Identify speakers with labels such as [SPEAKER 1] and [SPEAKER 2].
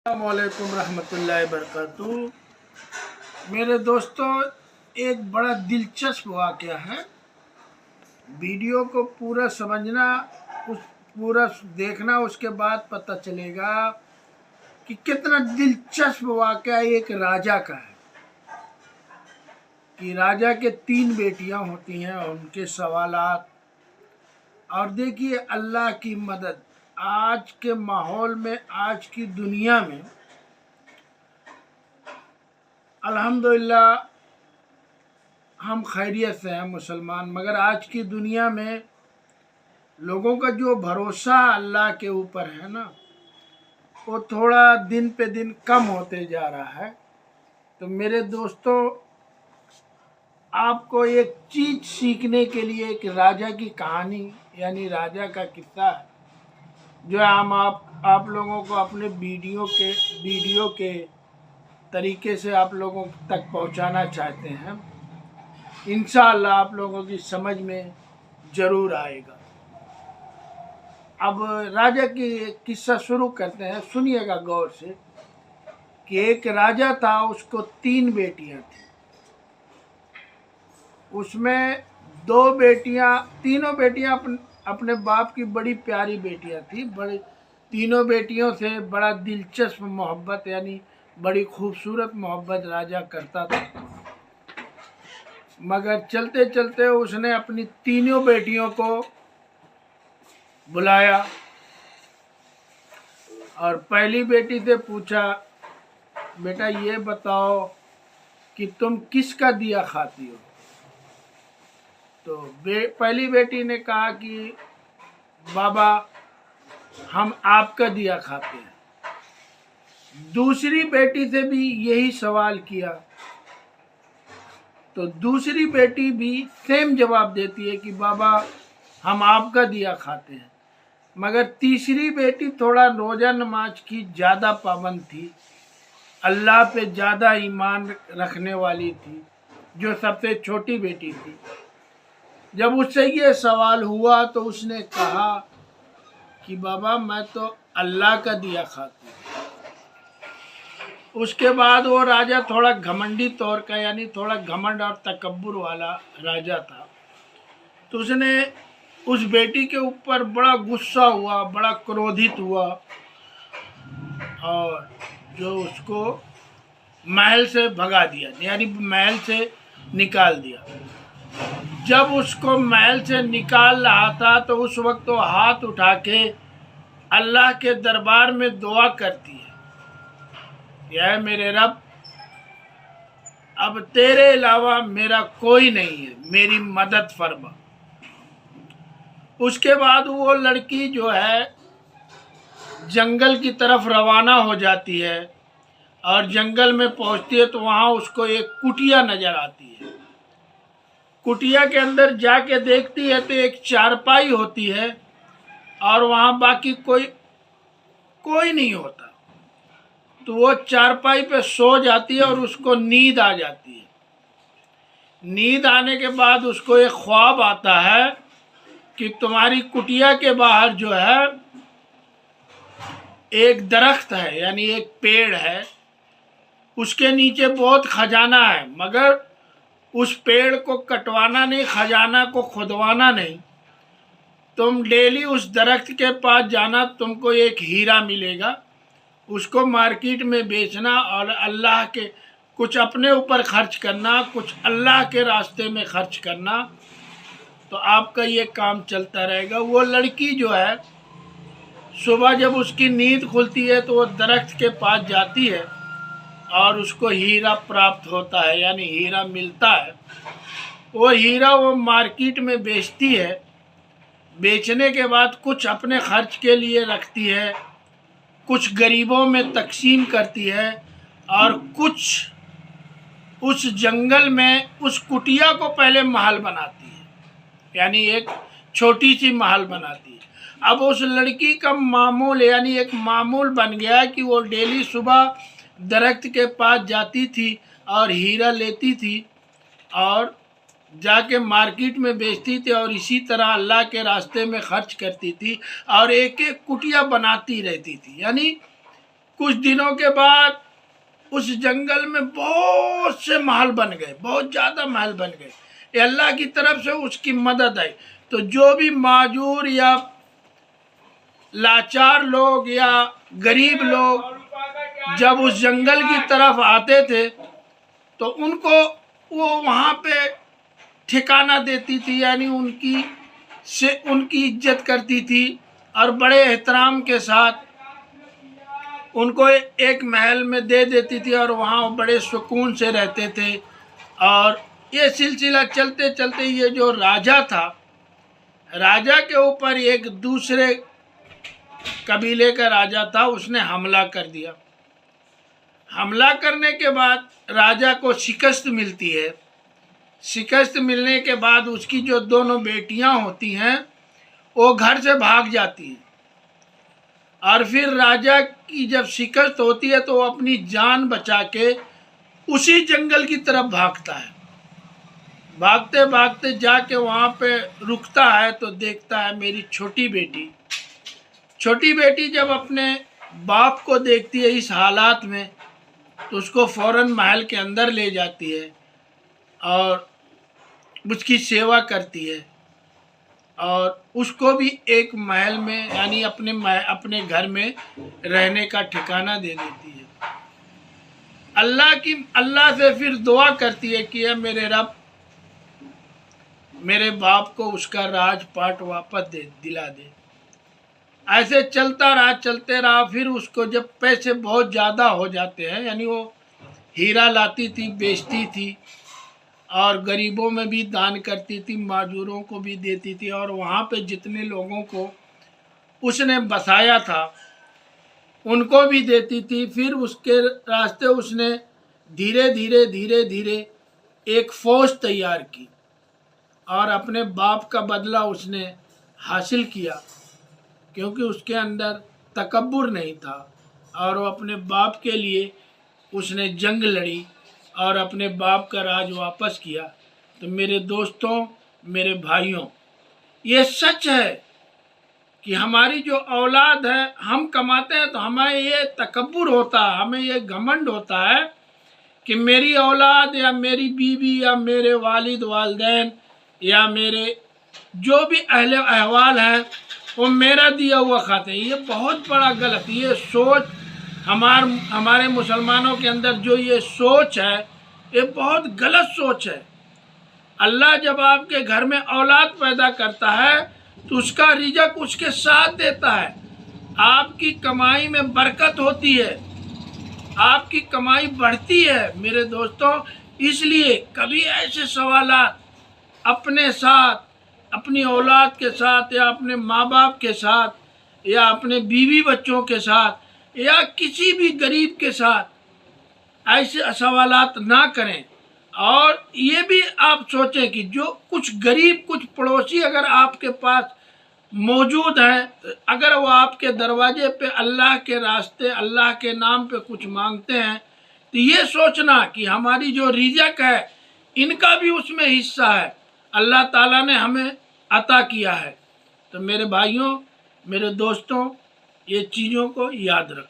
[SPEAKER 1] अस्सलामुअलैकुम रहमतुल्लाहि वबरकातुहू। मेरे दोस्तों, एक बड़ा दिलचस्प वाक़या है। वीडियो को पूरा समझना, पूरा देखना, उसके बाद पता चलेगा कि कितना दिलचस्प वाक़या एक राजा का है। कि राजा के 3 बेटियां होती हैं, उनके सवालात। और देखिए अल्लाह की मदद आज के माहौल में, आज की दुनिया में अल्हम्दुलिल्लाह हम खैरियत से हैं मुसलमान, मगर आज की दुनिया में लोगों का जो भरोसा अल्लाह के ऊपर है ना, वो थोड़ा दिन पे दिन कम होते जा रहा है। तो मेरे दोस्तों, आपको एक चीज़ सीखने के लिए एक राजा की कहानी यानी राजा का किस्सा है, जो हम आप लोगों को अपने वीडियो के तरीके से आप लोगों तक पहुंचाना चाहते हैं। इंशाअल्लाह आप लोगों की समझ में ज़रूर आएगा। अब राजा की किस्सा शुरू करते हैं। सुनिएगा गौर से कि एक राजा था, उसको 3 बेटियां थी। उसमें 2 बेटियां, तीनों बेटियां अपने बाप की बड़ी प्यारी बेटियां थी। तीनों बेटियों से बड़ा दिलचस्प मोहब्बत यानी बड़ी खूबसूरत मोहब्बत राजा करता था। मगर चलते चलते उसने अपनी तीनों बेटियों को बुलाया और पहली बेटी से पूछा, बेटा ये बताओ कि तुम किसका दिया खाती हो? तो पहली बेटी ने कहा कि बाबा हम आपका दिया खाते हैं। दूसरी बेटी से भी यही सवाल किया तो दूसरी बेटी भी सेम जवाब देती है कि बाबा हम आपका दिया खाते हैं। मगर तीसरी बेटी थोड़ा रोज़ा नमाज की ज़्यादा पाबंद थी, अल्लाह पे ज़्यादा ईमान रखने वाली थी, जो सबसे छोटी बेटी थी। जब उससे ये सवाल हुआ तो उसने कहा कि बाबा मैं तो अल्लाह का दिया खाती हूँ। उसके बाद वो राजा थोड़ा घमंडी तौर का यानी थोड़ा घमंड और तकब्बुर वाला राजा था। तो उसने उस बेटी के ऊपर बड़ा गुस्सा हुआ, बड़ा क्रोधित हुआ और जो उसको महल से भगा दिया यानी महल से निकाल दिया। जब उसको महल से निकाल रहा था तो उस वक्त वो हाथ उठा के अल्लाह के दरबार में दुआ करती है, या मेरे रब, अब तेरे अलावा मेरा कोई नहीं है, मेरी मदद फरमा। उसके बाद वो लड़की जो है जंगल की तरफ रवाना हो जाती है और जंगल में पहुंचती है तो वहाँ उसको एक कुटिया नज़र आती है। कुटिया के अंदर जाके देखती है तो एक चारपाई होती है और वहाँ बाकी कोई नहीं होता। तो वो चारपाई पे सो जाती है और उसको नींद आ जाती है। नींद आने के बाद उसको एक ख्वाब आता है कि तुम्हारी कुटिया के बाहर जो है एक दरख्त है यानी एक पेड़ है, उसके नीचे बहुत खजाना है, मगर उस पेड़ को कटवाना नहीं, खजाना को खुदवाना नहीं। तुम डेली उस दरख्त के पास जाना, तुमको एक हीरा मिलेगा, उसको मार्केट में बेचना और अल्लाह के कुछ अपने ऊपर खर्च करना, कुछ अल्लाह के रास्ते में खर्च करना, तो आपका ये काम चलता रहेगा। वो लड़की जो है सुबह जब उसकी नींद खुलती है तो वो दरख्त के पास जाती है और उसको हीरा प्राप्त होता है यानी हीरा मिलता है। वो हीरा वो मार्केट में बेचती है। बेचने के बाद कुछ अपने खर्च के लिए रखती है, कुछ गरीबों में तकसीम करती है और कुछ उस जंगल में उस कुटिया को पहले महल बनाती है यानी एक छोटी सी महल बनाती है। अब उस लड़की का मामूल यानी एक मामूल बन गया कि वो डेली सुबह दरख्त के पास जाती थी और हीरा लेती थी और जाके मार्केट में बेचती थी और इसी तरह अल्लाह के रास्ते में खर्च करती थी और एक एक कुटिया बनाती रहती थी। यानी کچھ دنوں کے بعد اس جنگل میں بہت سے محل بن گئے، بہت زیادہ محل بن گئے، یہ اللہ کی طرف سے اس کی مدد آئی۔ تو جو بھی معذور یا لاچار لوگ یا غریب لوگ جب اس جنگل کی طرف آتے تھے تو ان کو وہ وہاں پہ ٹھکانہ دیتی تھی، یعنی ان کی عزت کرتی تھی اور بڑے احترام کے ساتھ ان کو ایک محل میں دے دیتی تھی اور وہاں بڑے سکون سے رہتے تھے۔ اور یہ سلسلہ چلتے چلتے یہ جو راجا تھا، راجا کے اوپر ایک دوسرے قبیلے کا راجا تھا، اس نے حملہ کر دیا۔ حملہ کرنے کے بعد راجا کو شکست ملتی ہے۔ شکست ملنے کے بعد اس کی جو دونوں بیٹیاں ہوتی ہیں وہ گھر سے بھاگ جاتی ہیں، اور پھر راجا کی جب شکست ہوتی ہے تو وہ اپنی جان بچا کے اسی جنگل کی طرف بھاگتا ہے۔ بھاگتے بھاگتے جا کے وہاں پہ رکتا ہے تو دیکھتا ہے میری چھوٹی بیٹی جب اپنے باپ کو دیکھتی ہے اس حالات میں تو اس کو فوراً محل کے اندر لے جاتی ہے اور اس کی سیوا کرتی ہے، اور اس کو بھی ایک محل میں یعنی اپنے گھر میں رہنے کا ٹھکانہ دے دیتی ہے۔ اللہ سے پھر دعا کرتی ہے کہ اے میرے رب، میرے باپ کو اس کا راج پاٹ واپس دلا دے۔ ایسے چلتے رہا، پھر اس کو جب پیسے بہت زیادہ ہو جاتے ہیں، یعنی وہ ہیرا لاتی تھی، بیچتی تھی، اور غریبوں میں بھی دان کرتی تھی، معذوروں کو بھی دیتی تھی، اور وہاں پہ جتنے لوگوں کو اس نے بسایا تھا ان کو بھی دیتی تھی۔ پھر اس کے راستے اس نے دھیرے دھیرے ایک فوج تیار کی اور اپنے باپ کا بدلہ اس نے حاصل کیا، کیونکہ اس کے اندر تکبر نہیں تھا، اور وہ اپنے باپ کے لیے اس نے جنگ لڑی اور اپنے باپ کا راج واپس کیا۔ تو میرے دوستوں، میرے بھائیوں، یہ سچ ہے کہ ہماری جو اولاد ہے، ہم کماتے ہیں تو ہمیں یہ تکبر ہوتا ہے، ہمیں یہ گھمنڈ ہوتا ہے کہ میری اولاد یا میری بیوی یا میرے والد والدین یا میرے جو بھی اہل احوال ہیں وہ میرا دیا ہوا کھاتے ہیں۔ یہ بہت بڑا غلط، یہ سوچ ہمارے مسلمانوں کے اندر جو یہ سوچ ہے یہ بہت غلط سوچ ہے۔ اللہ جب آپ کے گھر میں اولاد پیدا کرتا ہے تو اس کا رزق اس کے ساتھ دیتا ہے، آپ کی کمائی میں برکت ہوتی ہے، آپ کی کمائی بڑھتی ہے میرے دوستوں۔ اس لیے کبھی ایسے سوالات اپنے ساتھ، اپنی اولاد کے ساتھ یا اپنے ماں باپ کے ساتھ یا اپنے بیوی بچوں کے ساتھ یا کسی بھی غریب کے ساتھ ایسے سوالات نہ کریں۔ اور یہ بھی آپ سوچیں کہ جو کچھ غریب، کچھ پڑوسی اگر آپ کے پاس موجود ہیں، اگر وہ آپ کے دروازے پہ اللہ کے راستے، اللہ کے نام پہ کچھ مانگتے ہیں تو یہ سوچنا کہ ہماری جو رزق ہے ان کا بھی اس میں حصہ ہے، اللہ تعالیٰ نے ہمیں عطا کیا ہے۔ تو میرے بھائیوں، میرے دوستوں، یہ چیزوں کو یاد رکھیں۔